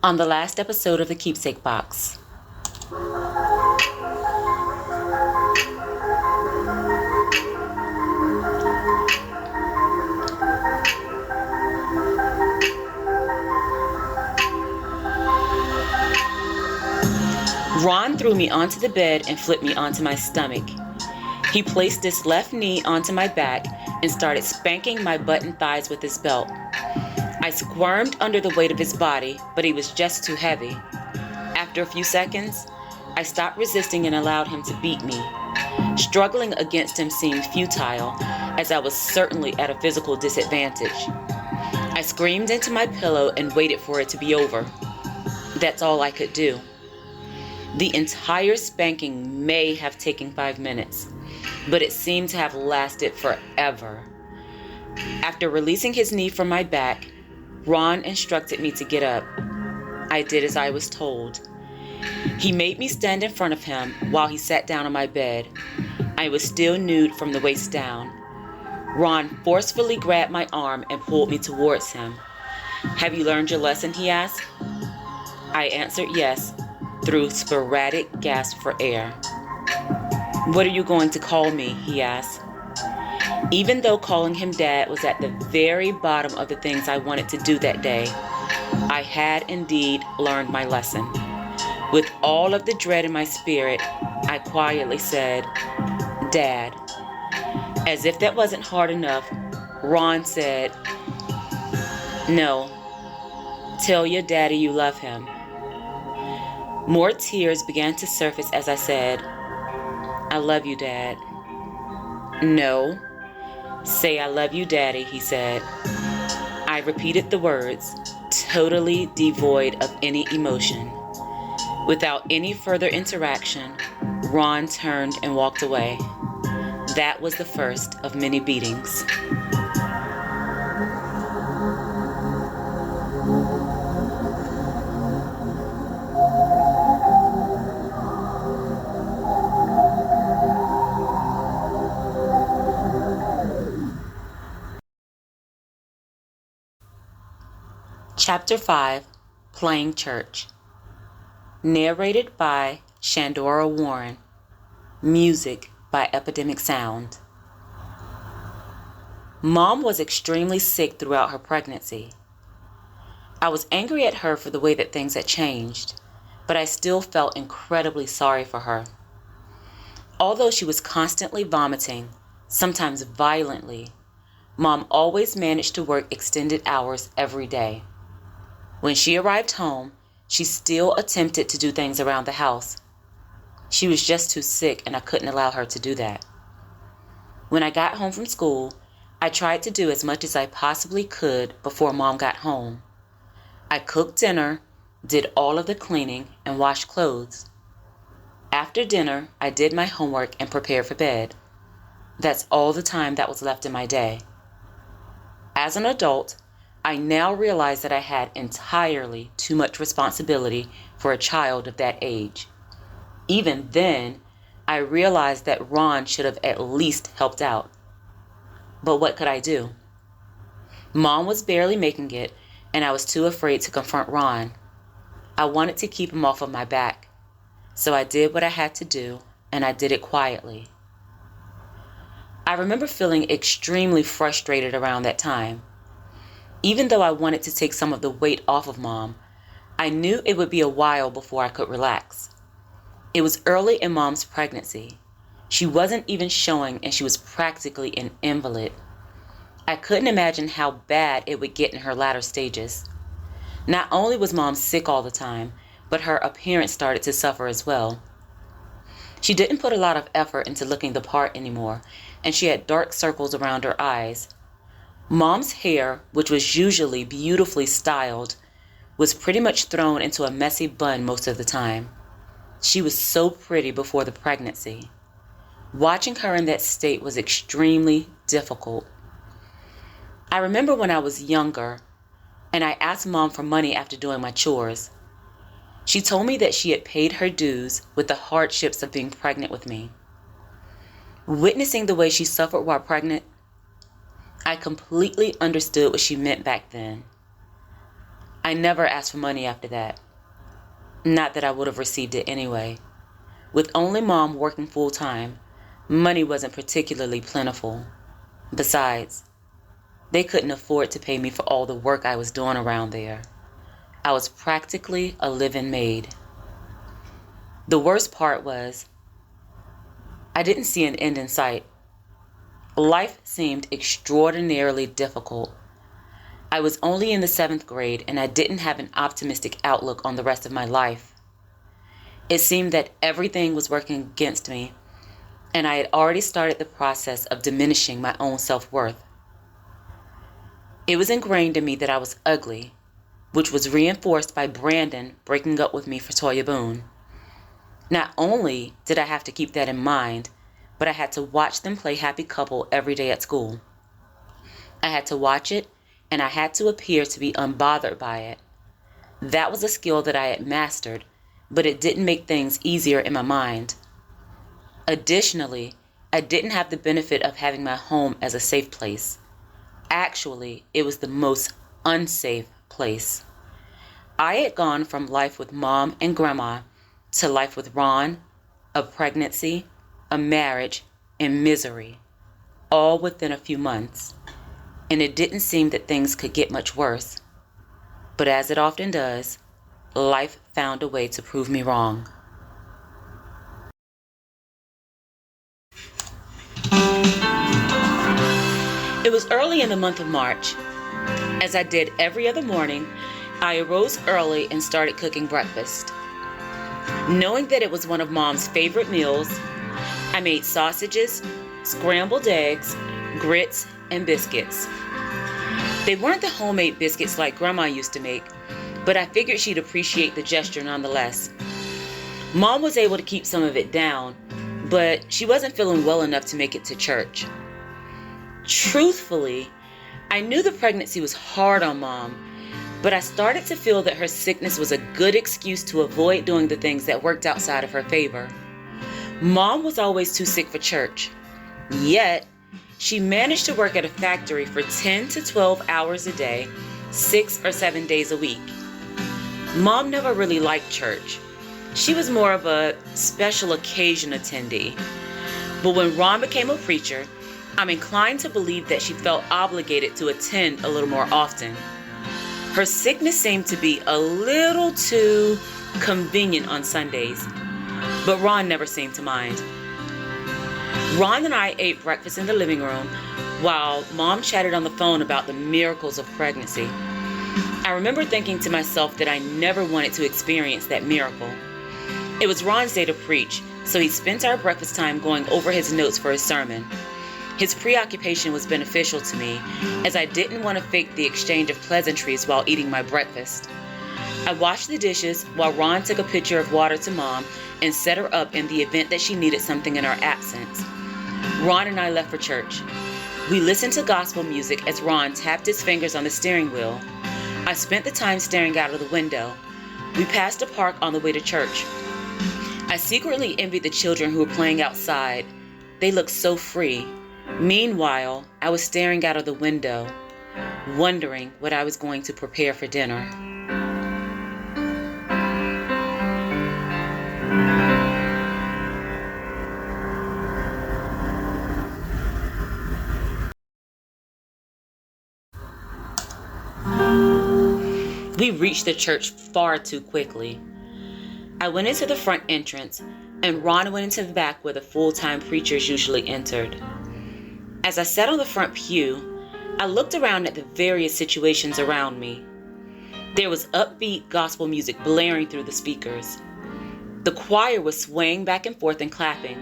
On the last episode of the Keepsake box. Ron threw me onto the bed and flipped me onto my stomach. He placed his left knee onto my back and started spanking my butt and thighs with his belt. I squirmed under the weight of his body, but he was just too heavy. After a few seconds, I stopped resisting and allowed him to beat me. Struggling against him seemed futile, as I was certainly at a physical disadvantage. I screamed into my pillow and waited for it to be over. That's all I could do. The entire spanking may have taken 5 minutes, but it seemed to have lasted forever. After releasing his knee from my back, Ron instructed me to get up. I did as I was told. He made me stand in front of him while he sat down on my bed. I was still nude from the waist down. Ron forcefully grabbed my arm and pulled me towards him. "Have you learned your lesson?" he asked. I answered yes, through sporadic gasps for air. "What are you going to call me?" he asked. Even though calling him Dad was at the very bottom of the things I wanted to do that day, I had indeed learned my lesson. With all of the dread in my spirit, I quietly said, "Dad." As if that wasn't hard enough, Ron said, "No, tell your daddy you love him." More tears began to surface as I said, "I love you, Dad." "No, say I love you, Daddy," he said. I repeated the words, totally devoid of any emotion. Without any further interaction, Ron turned and walked away. That was the first of many beatings. Chapter 5, Playing Church. Narrated by Shandora Warren. Music by Epidemic Sound. Mom was extremely sick throughout her pregnancy. I was angry at her for the way that things had changed, but I still felt incredibly sorry for her. Although she was constantly vomiting, sometimes violently, Mom always managed to work extended hours every day. When she arrived home, she still attempted to do things around the house. She was just too sick and I couldn't allow her to do that. When I got home from school, I tried to do as much as I possibly could before Mom got home. I cooked dinner, did all of the cleaning, and washed clothes. After dinner, I did my homework and prepared for bed. That's all the time that was left in my day. As an adult, I now realize that I had entirely too much responsibility for a child of that age. Even then, I realized that Ron should have at least helped out. But what could I do? Mom was barely making it, and I was too afraid to confront Ron. I wanted to keep him off of my back, so I did what I had to do, and I did it quietly. I remember feeling extremely frustrated around that time. Even though I wanted to take some of the weight off of Mom, I knew it would be a while before I could relax. It was early in Mom's pregnancy. She wasn't even showing and she was practically an invalid. I couldn't imagine how bad it would get in her latter stages. Not only was Mom sick all the time, but her appearance started to suffer as well. She didn't put a lot of effort into looking the part anymore, and she had dark circles around her eyes. Mom's hair, which was usually beautifully styled, was pretty much thrown into a messy bun most of the time. She was so pretty before the pregnancy. Watching her in that state was extremely difficult. I remember when I was younger, and I asked Mom for money after doing my chores. She told me that she had paid her dues with the hardships of being pregnant with me. Witnessing the way she suffered while pregnant, I completely understood what she meant back then. I never asked for money after that. Not that I would have received it anyway. With only Mom working full-time, money wasn't particularly plentiful. Besides, they couldn't afford to pay me for all the work I was doing around there. I was practically a living maid. The worst part was, I didn't see an end in sight. Life seemed extraordinarily difficult. I was only in the 7th grade and I didn't have an optimistic outlook on the rest of my life. It seemed that everything was working against me, and I had already started the process of diminishing my own self-worth. It was ingrained in me that I was ugly, which was reinforced by Brandon breaking up with me for Toya Boone. Not only did I have to keep that in mind, but I had to watch them play happy couple every day at school. I had to watch it, and I had to appear to be unbothered by it. That was a skill that I had mastered, but it didn't make things easier in my mind. Additionally, I didn't have the benefit of having my home as a safe place. Actually, it was the most unsafe place. I had gone from life with Mom and Grandma to life with Ron, a pregnancy, a marriage, and misery, all within a few months. And it didn't seem that things could get much worse. But as it often does, life found a way to prove me wrong. It was early in the month of March. As I did every other morning, I arose early and started cooking breakfast. Knowing that it was one of Mom's favorite meals, I made sausages, scrambled eggs, grits, and biscuits. They weren't the homemade biscuits like Grandma used to make, but I figured she'd appreciate the gesture nonetheless. Mom was able to keep some of it down, but she wasn't feeling well enough to make it to church. Truthfully, I knew the pregnancy was hard on Mom, but I started to feel that her sickness was a good excuse to avoid doing the things that worked outside of her favor. Mom was always too sick for church, yet she managed to work at a factory for 10 to 12 hours a day, 6 or 7 days a week. Mom never really liked church. She was more of a special occasion attendee. But when Ron became a preacher, I'm inclined to believe that she felt obligated to attend a little more often. Her sickness seemed to be a little too convenient on Sundays, but Ron never seemed to mind. Ron and I ate breakfast in the living room while Mom chatted on the phone about the miracles of pregnancy. I remember thinking to myself that I never wanted to experience that miracle. It was Ron's day to preach, so he spent our breakfast time going over his notes for his sermon. His preoccupation was beneficial to me, as I didn't want to fake the exchange of pleasantries while eating my breakfast. I washed the dishes while Ron took a pitcher of water to Mom and set her up in the event that she needed something in our absence. Ron and I left for church. We listened to gospel music as Ron tapped his fingers on the steering wheel. I spent the time staring out of the window. We passed a park on the way to church. I secretly envied the children who were playing outside. They looked so free. Meanwhile, I was staring out of the window, wondering what I was going to prepare for dinner. We reached the church far too quickly. I went into the front entrance, and Ron went into the back where the full-time preachers usually entered. As I sat on the front pew, I looked around at the various situations around me. There was upbeat gospel music blaring through the speakers. The choir was swaying back and forth and clapping,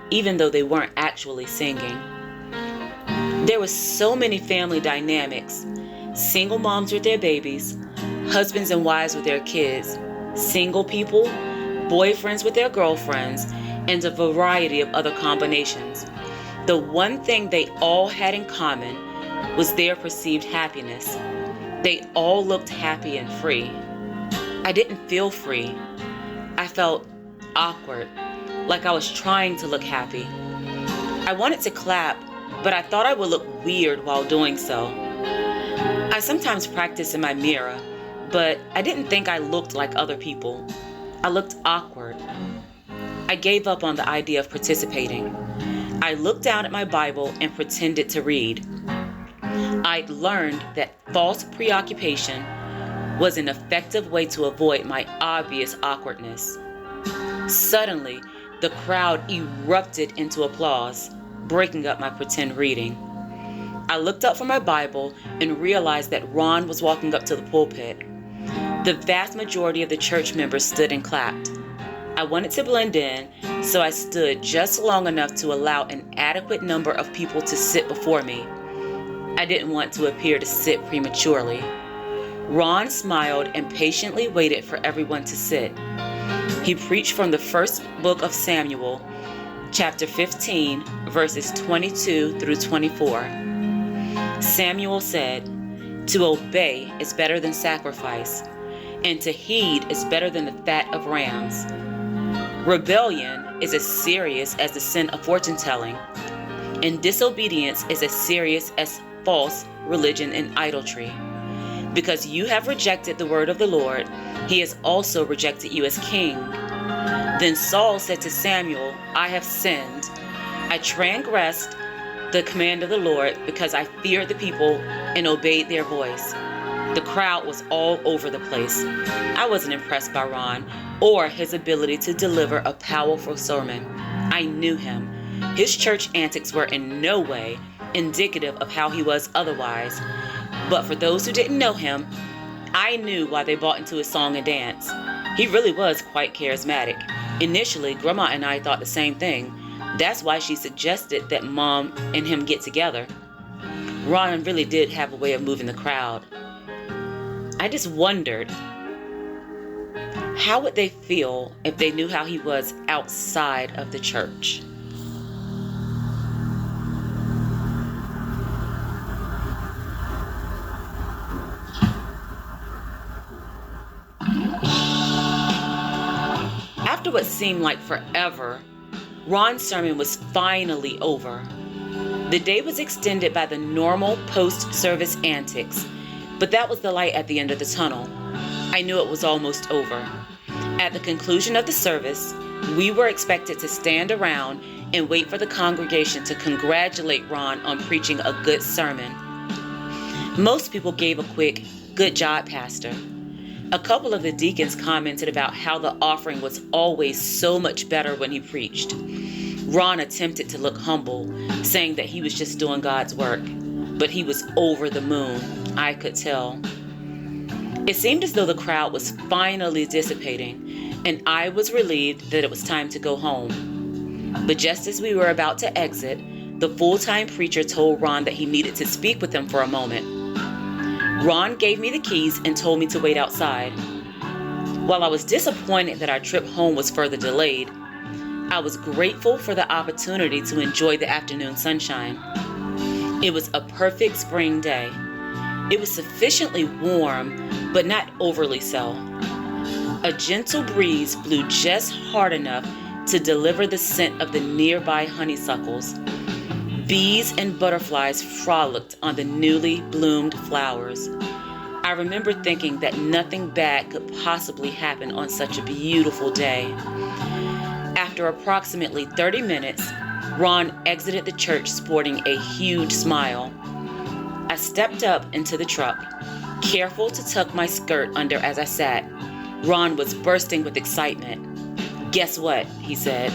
even though they weren't actually singing. There were so many family dynamics: single moms with their babies, husbands and wives with their kids, single people, boyfriends with their girlfriends, and a variety of other combinations. The one thing they all had in common was their perceived happiness. They all looked happy and free. I didn't feel free. I felt awkward, like I was trying to look happy. I wanted to clap, but I thought I would look weird while doing so. I sometimes practice in my mirror, but I didn't think I looked like other people. I looked awkward. I gave up on the idea of participating. I looked down at my Bible and pretended to read. I'd learned that false preoccupation was an effective way to avoid my obvious awkwardness. Suddenly, the crowd erupted into applause, breaking up my pretend reading. I looked up from my Bible and realized that Ron was walking up to the pulpit. The vast majority of the church members stood and clapped. I wanted to blend in, so I stood just long enough to allow an adequate number of people to sit before me. I didn't want to appear to sit prematurely. Ron smiled and patiently waited for everyone to sit. He preached from the first book of Samuel, chapter 15, verses 22 through 24. Samuel said, "To obey is better than sacrifice, and to heed is better than the fat of rams. Rebellion is as serious as the sin of fortune-telling, and disobedience is as serious as false religion and idolatry. Because you have rejected the word of the Lord, he has also rejected you as king." Then Saul said to Samuel, "I have sinned. I transgressed the command of the Lord because I feared the people and obeyed their voice." The crowd was all over the place. I wasn't impressed by Ron or his ability to deliver a powerful sermon. I knew him. His church antics were in no way indicative of how he was otherwise. But for those who didn't know him, I knew why they bought into his song and dance. He really was quite charismatic. Initially, Grandma and I thought the same thing. That's why she suggested that Mom and him get together. Ron really did have a way of moving the crowd. I just wondered, how would they feel if they knew how he was outside of the church? After what seemed like forever, Ron's sermon was finally over. The day was extended by the normal post-service antics, but that was the light at the end of the tunnel. I knew it was almost over. At the conclusion of the service, we were expected to stand around and wait for the congregation to congratulate Ron on preaching a good sermon. Most people gave a quick, "Good job, Pastor." A couple of the deacons commented about how the offering was always so much better when he preached. Ron attempted to look humble, saying that he was just doing God's work, but he was over the moon, I could tell. It seemed as though the crowd was finally dissipating, and I was relieved that it was time to go home. But just as we were about to exit, the full-time preacher told Ron that he needed to speak with him for a moment. Ron gave me the keys and told me to wait outside. While I was disappointed that our trip home was further delayed, I was grateful for the opportunity to enjoy the afternoon sunshine. It was a perfect spring day. It was sufficiently warm, but not overly so. A gentle breeze blew just hard enough to deliver the scent of the nearby honeysuckles. Bees and butterflies frolicked on the newly bloomed flowers. I remember thinking that nothing bad could possibly happen on such a beautiful day. After approximately 30 minutes, Ron exited the church sporting a huge smile. I stepped up into the truck, careful to tuck my skirt under as I sat. Ron was bursting with excitement. "Guess what?" he said.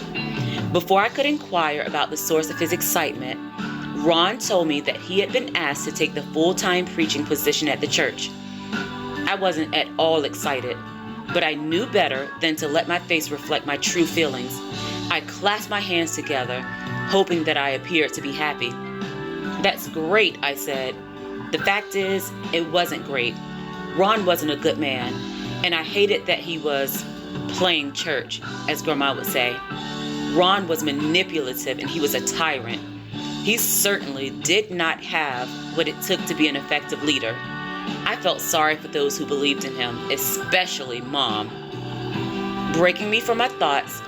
Before I could inquire about the source of his excitement, Ron told me that he had been asked to take the full-time preaching position at the church. I wasn't at all excited, but I knew better than to let my face reflect my true feelings. I clasped my hands together, hoping that I appeared to be happy. "That's great," I said. The fact is, it wasn't great. Ron wasn't a good man, and I hated that he was playing church, as Grandma would say. Ron was manipulative and he was a tyrant. He certainly did not have what it took to be an effective leader. I felt sorry for those who believed in him, especially Mom. Breaking me from my thoughts,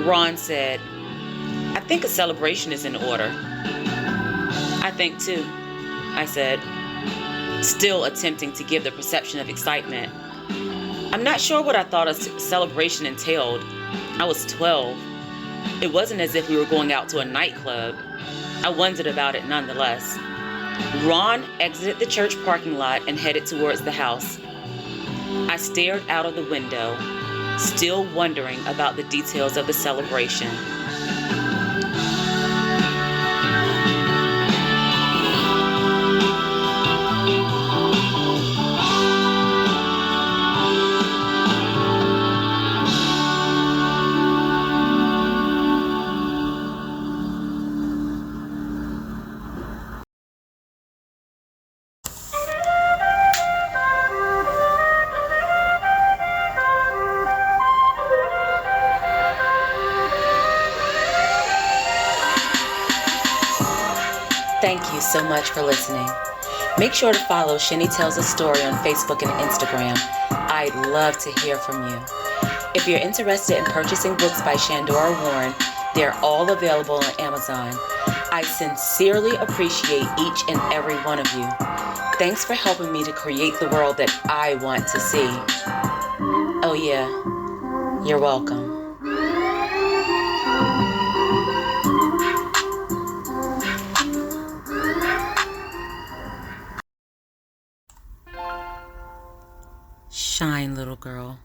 Ron said, "I think a celebration is in order." "I think too," I said, still attempting to give the perception of excitement. I'm not sure what I thought a celebration entailed. I was 12. It wasn't as if we were going out to a nightclub. I wondered about it nonetheless. Ron exited the church parking lot and headed towards the house. I stared out of the window, still wondering about the details of the celebration. Thank you so much for listening. Make sure to follow Shenny Tells a Story on Facebook and Instagram. I'd love to hear from you. If you're interested in purchasing books by Shandora Warren, they're all available on Amazon. I sincerely appreciate each and every one of you. Thanks for helping me to create the world that I want to see. Oh yeah, you're welcome. Shine, little girl.